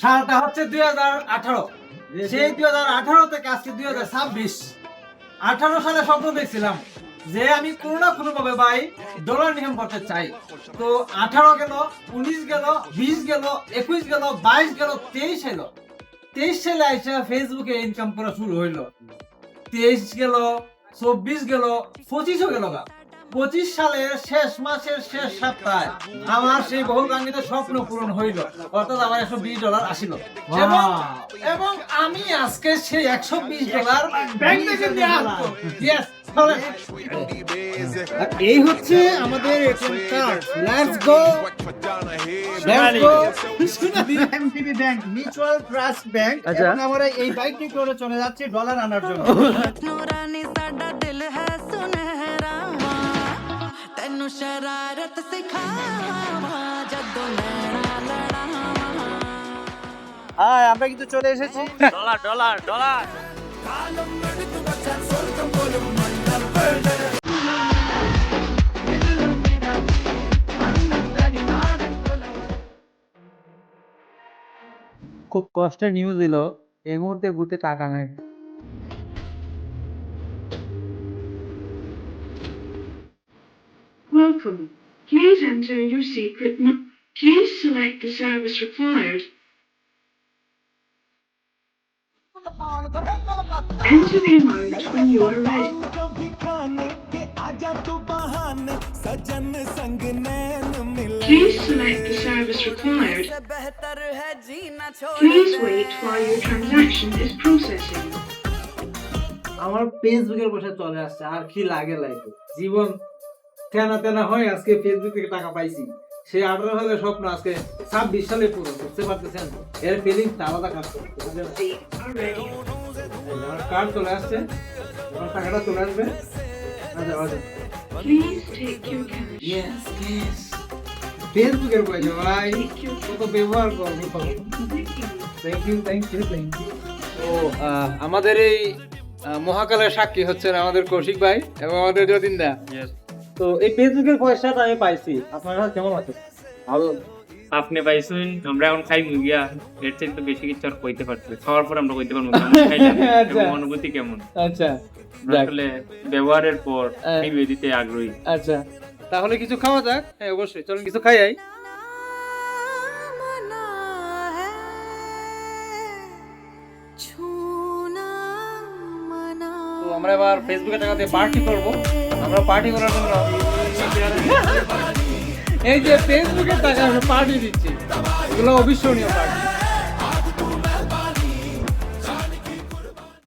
সালটা হচ্ছে 2018। সেই 2018 থেকে আজকে 2026। 18 সালে স্বপ্ন দেখছিলাম যে আমি কোনো না কোনো ভাবে ভাই ডলার ইনকাম করতে চাই। তো 18 গেল, 19 গেল, 20 গেল, 21 গেল, 22 গেল, 23 এলো। 23 সালে আইসা ফেসবুকে ইনকাম করা শুরু হইলো। 23 গেল, 24 গেল, 25 ও গেল। 25 সালের শেষ মাসের শেষ সপ্তাহে আমার সেই বহুকাঙ্ক্ষিত স্বপ্ন পূরণ হইল, অর্থাৎ আমার $120 আসিল। এবং আমি আজকে সেই $120 ব্যাংক থেকে নিয়ে আসবো। Yes, চলেন। এই হচ্ছে আমাদের ATM card. Let's go, let's go. MTB bank, mutual trust bank. এবং আমরা এই বাইকটি করে চলে যাচ্ছি ডলার আনার জন্য। ਨੂਰਾਨੀ ਸਾਡਾ ਦਿਲ ਹੈ ਸੁਨਹਿਰਾ ਤੈਨੂੰ ਸ਼ਰਾਰਤ ਸਿਖਾਵਾਂ ਜਦੋਂ ਨੈਣਾ ਲੜਾਵਾਂ হ্যাঁ, আমরা কিন্তু চলে এসেছি। ডলার ডলার ডলার খুব কষ্টের নিউজ দিল, এই মুহূর্তে বুথে টাকা নাই। Welcome. Please enter your secret. Please select the service required. Enter the amount when you are ready. Please select the service required. ਬਿਹਤਰ ਹੈ ਜੀਣਾ Please wait while your transaction is processing. আমার ফেসবুকের বসে চলে আসছে, আর কি লাগে লাইফে। জীবন তেনা তেনা হয়, আজকে ফেসবুক থেকে টাকা পাইছি। সেই 18 সালের স্বপ্ন আজকে 26 সালে পুরো, বুঝতে পারতেছেন? এর ফিলিংস আলাদা কাজ করতে। আমার কার্ড চলে আসছে, আমার টাকাটা চলে আসবে। Please take your cash. Yes yes, ফেসবুকের বসে ভাই কত ব্যবহার করবো। Thank you thank you thank you. তো আমাদের এই মহাকালের সাক্ষী হচ্ছেন আমাদের কৌশিক ভাই এবং আমাদের যতীন দা। তো এই ফেসবুকের পয়সাটা আমি পাইছি, আপনারা কেমন আছে? ভালো। আপনি পাইছেন, আমরা এখন খাই মুগিয়া, এর চেয়ে তো বেশি কিছু আর কইতে পারছি। খাওয়ার পর আমরা কইতে পারবো কেমন খাইলাম এবং অনুভূতি কেমন। আচ্ছা, আসলে ব্যবহারের পর রিভিউ দিতে আগ্রহী। আচ্ছা, তাহলে কিছু খাওয়া যাক। হ্যাঁ অবশ্যই, চলুন কিছু খাই আই। मना है छूना मना তো আমরা এবার ফেসবুকে টাকা দিয়ে পার্টি করব। আমরা পার্টি করার জন্য এই যে ফেসবুকে টাকা আমরা পার্টি দিচ্ছি, এগুলো অবিস্মরণীয় পার্টি।